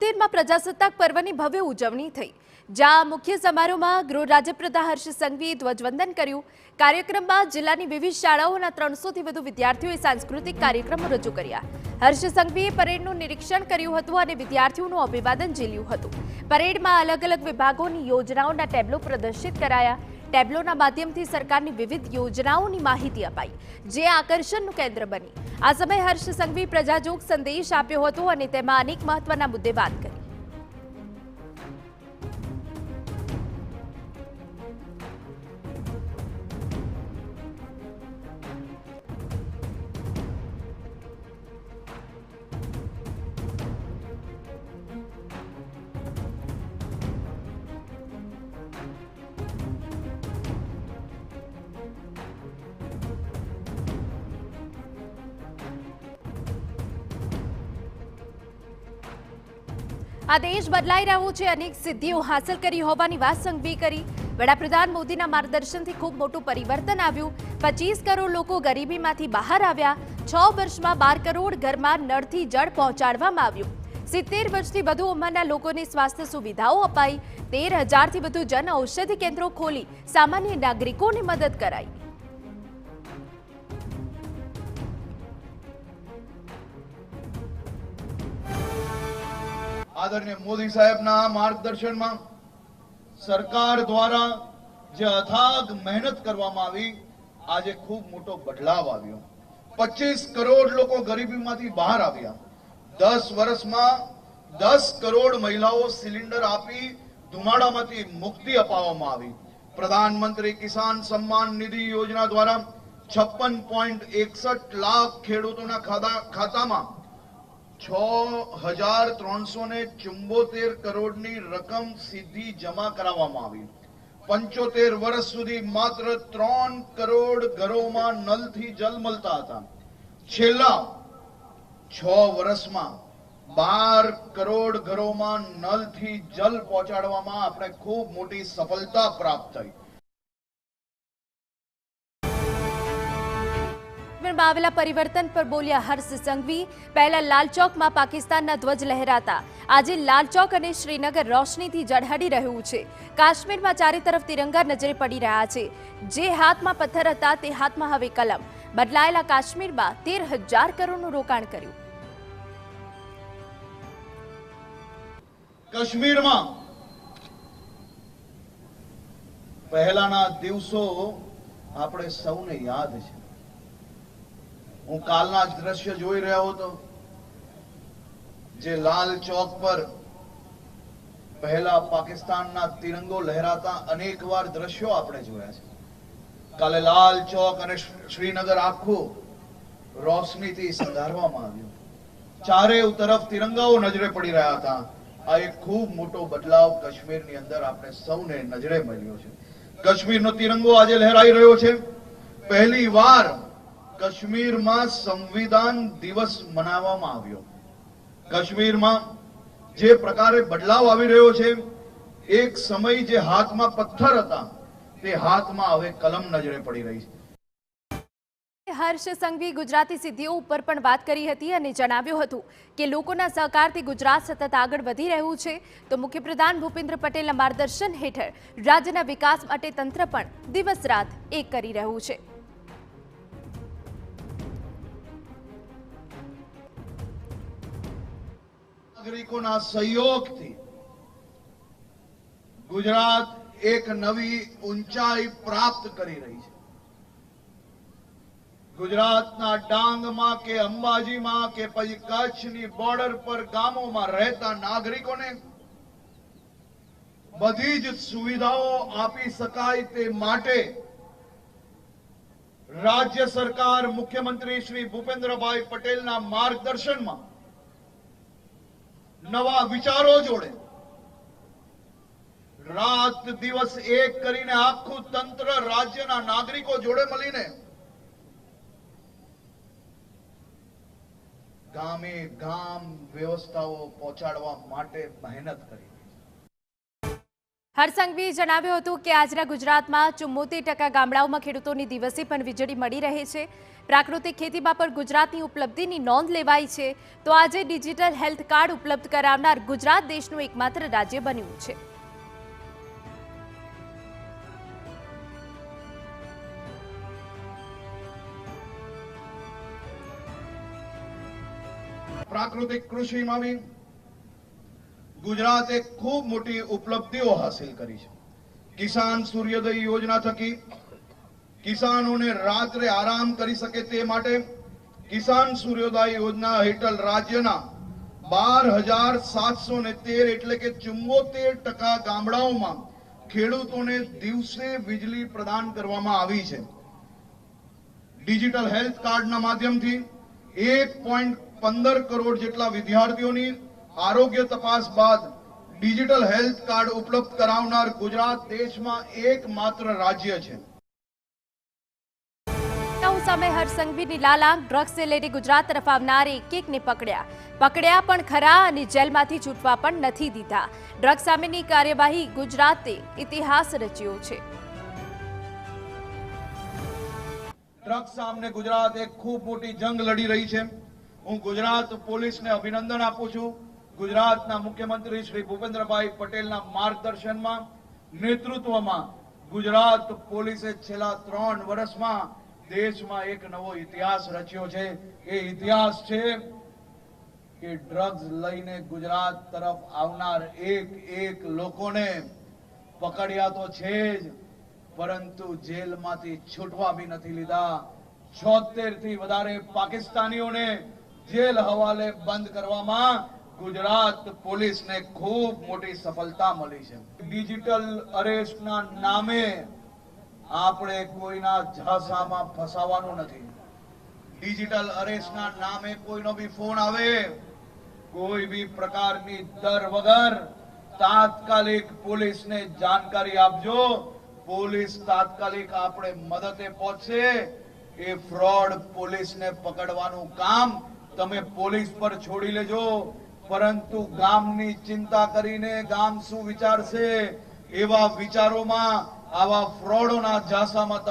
તેરમાં પ્રજાસત્તાક પર્વની ભવ્ય ઉજવણી થઈ, જ્યાં મુખ્ય સમારોહમાં ગૃહ રાજ્યપ્રધાન હર્ષ સંઘવીએ ધ્વજવંદન કર્યું. કાર્યક્રમમાં જિલ્લાની વિવિધ શાળાઓના 300થી વધુ વિદ્યાર્થીઓએ સાંસ્કૃતિક કાર્યક્રમો રજૂ કર્યા. હર્ષ સંઘવીએ પરેડનું નિરીક્ષણ કર્યું હતું અને વિદ્યાર્થીઓનું અભિવાદન ઝીલ્યું હતું. પરેડમાં અલગ અલગ વિભાગોની યોજનાઓના ટેબ્લો પ્રદર્શિત કરાયા. ટેબ્લોના માધ્યમથી સરકારની વિવિધ યોજનાઓની માહિતી અપાઈ, જે આકર્ષણનું કેન્દ્ર બની. આ સમયે હર્ષ સંઘવી પ્રજાજોગ સંદેશ આપ્યો હતો અને તેમાં અનેક મહત્વના મુદ્દે વાત કરી. આ દેશ બદલાઈ રહ્યો છે, અનેક સિદ્ધિઓ હાંસલ કરી હોવાની વાત સંઘવી કરી. વડાપ્રધાન મોદીના માર્ગદર્શનથી ખૂબ મોટું પરિવર્તન આવ્યું. 25 કરોડ લોકો ગરીબીમાંથી બહાર આવ્યા. 6 વર્ષમાં 12 કરોડ ઘરમાં નળથી જળ પહોંચાડવામાં આવ્યું. 70 વર્ષથી વધુ ઉંમરના લોકોને સ્વાસ્થ્ય સુવિધાઓ અપાઈ. 13,000થી વધુ જન ઔષધિ કેન્દ્રો ખોલી સામાન્ય નાગરિકોને મદદ કરાઈ. आदरणीय मोदी साहेबना मार्गदर्शનમાં સરકાર દ્વારા જે અથાગ મહેનત કરવામાં આવી, આજે ખૂબ મોટો બદલાવ આવ્યો. 25 કરોડ લોકો ગરીબીમાંથી બહાર આવ્યા. 10 વર્ષમાં 10 કરોડ મહિલાઓ સિલિન્ડર આપી ધુમાડામાંથી મુક્તિ અપાવવામાં આવી. પ્રધાનમંત્રી કિસાન સન્માન નિધિ યોજના દ્વારા 56.61 લાખ ખેડૂતોના ખાતામાં 6,374 કરોડની રકમ સીધી જમા કરાવવામાં આવી. 75 વર્ષ સુધી માત્ર 3 કરોડ ઘરોમાં નલથી જલ મળતા હતા. છેલ્લા 6 વર્ષમાં 12 કરોડ ઘરોમાં નલથી જલ પહોંચાડવામાં આપણે ખૂબ મોટી સફળતા પ્રાપ્ત થઈ. આવેલા પરિવર્તન પર બોલ્યા હર્ષ સંઘવી. પહેલા લાલ ચોકમાં પાકિસ્તાનના ધ્વજ લહેરાતા, આજે લાલ ચોક અને શ્રીનગર રોશનીથી ઝળહળી રહ્યું છે. કાશ્મીરમાં ચારે તરફ તિરંગા નજરે પડી રહ્યા છે. જે હાથમાં પથ્થર હતા તે હાથમાં હવે કલમ. બદલાયેલા કાશ્મીરમાં 13,000 કરોડનું રોકાણ કર્યું. કાશ્મીરમાં પહેલાના દિવસો આપણે સૌને યાદ છે. હું કાલના જ દ્રશ્ય જોઈ રહ્યો હતો, જે લાલ ચોક પર પહેલા પાકિસ્તાનના તિરંગો લહેરાતા અનેક વાર દ્રશ્યો આપણે જોયા છે. કાલે લાલ ચોક અને શ્રીનગર આખું રોશનીથી શણગારવામાં આવ્યું. ચારે તરફ તિરંગાઓ નજરે પડી રહ્યા હતા. આ એક ખૂબ મોટો બદલાવ કાશ્મીરની અંદર આપણે સૌને નજરે મળ્યો છે. કાશ્મીરનો તિરંગો આજે લહેરાઈ રહ્યો છે. પહેલી વાર કાશ્મીરમાં સંવિધાન દિવસ મનાવવામાં આવ્યો. કાશ્મીરમાં જે પ્રકારે બદલાવ આવી રહ્યો છે, એક સમય જે હાથમાં પથ્થર હતા તે હાથમાં હવે કલમ નજરે પડી રહી છે. હર્ષ સંઘવી ગુજરાતી સિદ્ધિઓ ઉપર પણ વાત કરી હતી અને જણાવ્યું હતું કે લોકોના સહકારથી ગુજરાત સતત આગળ વધી રહ્યું છે. તો મુખ્યપ્રધાન ભૂપેન્દ્ર પટેલના માર્ગદર્શન હેઠળ રાજ્યના વિકાસ માટે તંત્ર પણ દિવસ રાત એક કરી રહ્યું છે. નાગરિકોના સહયોગથી ગુજરાત એક નવી ઊંચાઈ પ્રાપ્ત કરી રહી છે. ગુજરાતના ડાંગમાં કે અંબાજીમાં કે પછી કચ્છની બોર્ડર પર ગામોમાં રહેતા નાગરિકોને બધી જ સુવિધાઓ આપી શકાય તે માટે રાજ્ય સરકાર મુખ્યમંત્રી શ્રી ભૂપેન્દ્રભાઈ પટેલના માર્ગદર્શનમાં નવા વિચારો જોડે રાત દિવસ એક કરીને આખું તંત્ર રાજ્યના નાગરિકો જોડે મળીને ગામે ગામ વ્યવસ્થાઓ પહોંચાડવા માટે મહેનત કરી. હરસંઘવીએ જણાવ્યું હતું કે આજના ગુજરાતમાં 74% ગામડાઓમાં ખેડૂતોની દિવસે પણ વીજળી મળી રહે છે. પ્રાકૃતિક ખેતીમાં પણ ગુજરાતની ઉપલબ્ધિની નોંધ લેવાઈ છે. તો આજે ડિજિટલ હેલ્થ કાર્ડ ઉપલબ્ધ કરાવનાર ગુજરાત દેશનું એકમાત્ર રાજ્ય બન્યું છે. પ્રાકૃતિક કૃષિમાં બી ગુજરાતે ખૂબ મોટી ઉપલબ્ધિઓ હાંસિલ કરી છે. કિસાન સૂર્યોદય યોજના થકી કિસાનોને રાત્રે આરામ કરી શકે તે માટે કિસાન સૂર્યોદય યોજના હેઠળ રાજ્યના 12,713 એટલે કે 74% ગામડાઓમાં ખેડૂતોને દિવસે વીજળી પ્રદાન કરવામાં આવી છે. ડિજિટલ હેલ્થ કાર્ડના માધ્યમથી 1.15 કરોડ જેટલા વિદ્યાર્થીઓની આરોગ્ય તપાસ બાદ ડિજિટલ હેલ્થ કાર્ડ ઉપલબ્ધ કરાવનાર ગુજરાત દેશમાં એકમાત્ર રાજ્ય છે. સામે હરસંઘવીની લાલાંગ ડ્રગ્સને લઈને ગુજરાત તરફ આવનાર એકને પકડ્યા પણ ખરા અને જેલમાંથી છૂટવા પણ નથી દીધા. ડ્રગ્સ સામેની કાર્યવાહી ગુજરાતે ઇતિહાસ રચ્યો છે. ડ્રગ્સ સામે ગુજરાત એક ખૂબ મોટી જંગ લડી રહી છે. હું ગુજરાત પોલીસને અભિનંદન આપું છું. ગુજરાતના મુખ્યમંત્રી શ્રી ભૂપેન્દ્રભાઈ પટેલના માર્ગદર્શનમાં નેતૃત્વમાં ગુજરાત પોલીસે છેલ્લા 3 વર્ષમાં દેશમાં એક નવો ઇતિહાસ રચ્યો છે. એ ઇતિહાસ છે કે ડ્રગ્સ લઈને ગુજરાત તરફ આવનાર એક લોકોને પકડ્યા તો છે જ, પરંતુ જેલમાંથી છૂટવા બી નથી લીધા. 76 થી વધારે પાકિસ્તાનીઓને જેલ હવાલે બંધ કરવામાં ગુજરાત પોલીસને ખૂબ મોટી સફળતા મળી છે. ડિજિટલ અરેસ્ટના નામે આપણે કોઈના ઝાંસામાં ફસાવાનું નથી. ડિજિટલ અરેસ્ટના નામે કોઈનો બી ફોન આવે, કોઈ બી પ્રકારની ડર વગર તાત્કાલિક પોલીસને જાણકારી આપજો. પોલીસ તાત્કાલિક આપણે મદદે પહોંચશે. એ ફ્રોડ પોલીસને પકડવાનું કામ તમે પોલીસ પર છોડી લેજો, પરંતુ ગામની ચિંતા કરીને ગામ શું વિચારશે એવા વિચારોમાં આવા ફ્રોડોના ઝાંસામાં